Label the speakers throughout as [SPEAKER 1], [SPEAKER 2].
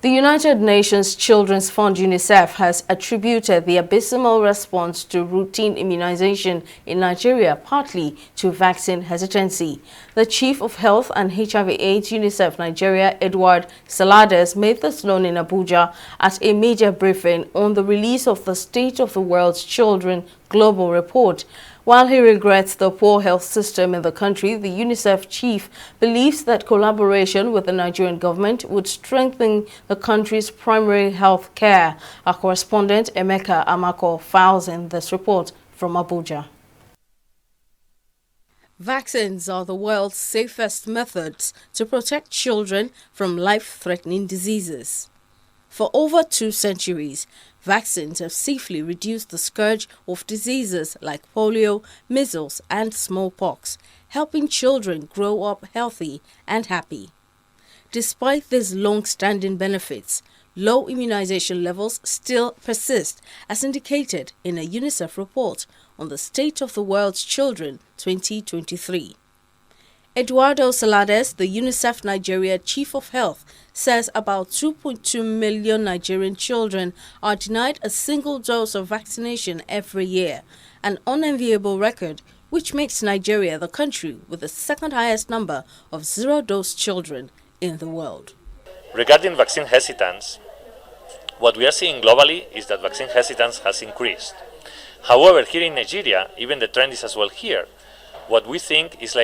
[SPEAKER 1] The United Nations Children's Fund UNICEF has attributed the abysmal response to routine immunization in Nigeria partly to vaccine hesitancy. The Chief of Health and HIV/AIDS UNICEF Nigeria, Edward Salades, made this known in Abuja at a major briefing on the release of the State of the World's Children Global Report. While he regrets the poor health system in the country, the UNICEF chief believes that collaboration with the Nigerian government would strengthen the country's primary health care. Our correspondent Emeka Amako files in this report from Abuja. Vaccines are the world's safest methods to protect children from life-threatening diseases. For over 2 centuries, vaccines have safely reduced the scourge of diseases like polio, measles, and smallpox, helping children grow up healthy and happy. Despite these long-standing benefits, low immunization levels still persist, as indicated in a UNICEF report on the State of the World's Children 2023. Eduardo Salades, the UNICEF Nigeria Chief of Health, says about 2.2 million Nigerian children are denied a single dose of vaccination every year, an unenviable record which makes Nigeria the country with the second highest number of zero-dose children in the world.
[SPEAKER 2] Regarding vaccine hesitance, what we are seeing globally is that vaccine hesitance has increased. However, here in Nigeria, even the trend is as well here. What we think is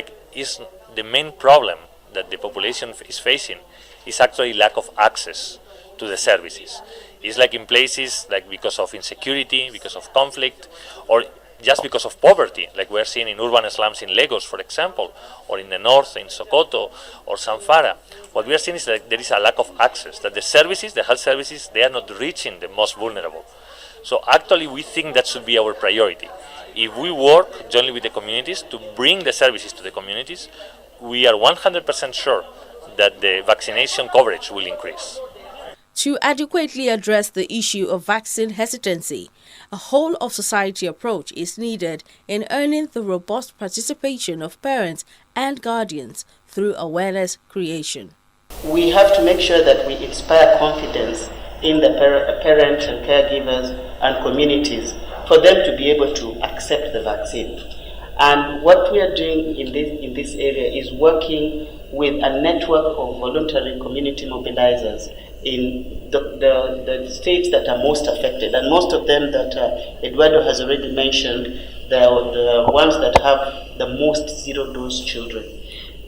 [SPEAKER 2] the main problem that the population is facing is actually lack of access to the services. It's like in places like because of insecurity, because of conflict, or just because of poverty, like we're seeing in urban slums in Lagos, for example, or in the north in Sokoto or Zamfara. What we are seeing is that there is a lack of access, that the services, the health services, they are not reaching the most vulnerable. So actually we think that should be our priority. If we work jointly with the communities to bring the services to the communities, we are 100% sure that the vaccination coverage will increase.
[SPEAKER 1] To adequately address the issue of vaccine hesitancy, a whole-of-society approach is needed in earning the robust participation of parents and guardians through awareness creation.
[SPEAKER 3] We have to make sure that we inspire confidence in the parents and caregivers and communities for them to be able to accept the vaccine. And what we are doing in this area is working with a network of voluntary community mobilizers in the states that are most affected, and most of them that Eduardo has already mentioned, the ones that have the most zero-dose children.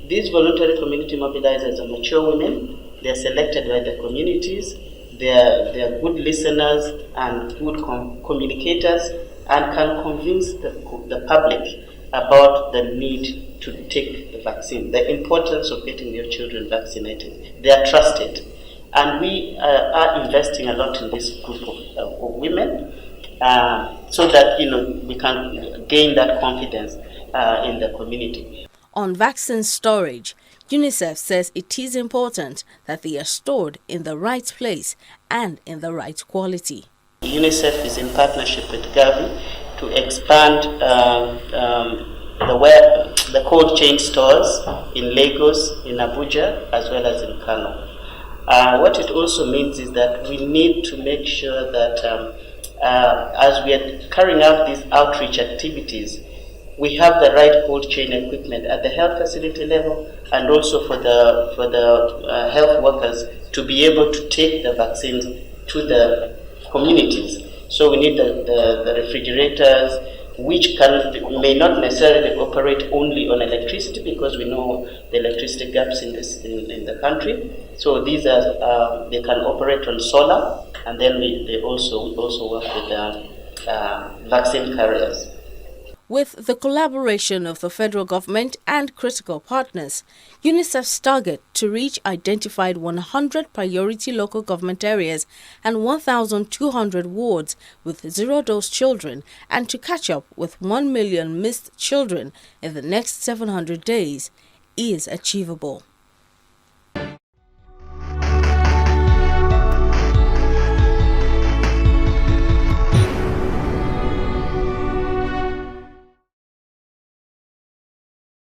[SPEAKER 3] These voluntary community mobilizers are mature women. They are selected by the communities. They are good listeners and good communicators, and can convince the public about the need to take the vaccine, the importance of getting your children vaccinated. They are trusted. And we are investing a lot in this group of women so that we can gain that confidence in the community.
[SPEAKER 1] On vaccine storage, UNICEF says it is important that they are stored in the right place and in the right quality.
[SPEAKER 3] UNICEF is in partnership with Gavi to expand the cold chain stores in Lagos, in Abuja, as well as in Kano. What it also means is that we need to make sure that as we are carrying out these outreach activities, we have the right cold chain equipment at the health facility level, and also for the health workers to be able to take the vaccines to the communities. So we need the refrigerators, which may not necessarily operate only on electricity, because we know the electricity gaps in the country. So these are they can operate on solar, and then we also work with vaccine carriers.
[SPEAKER 1] With the collaboration of the federal government and critical partners, UNICEF's target to reach identified 100 priority local government areas and 1,200 wards with zero-dose children, and to catch up with 1 million missed children in the next 700 days is achievable.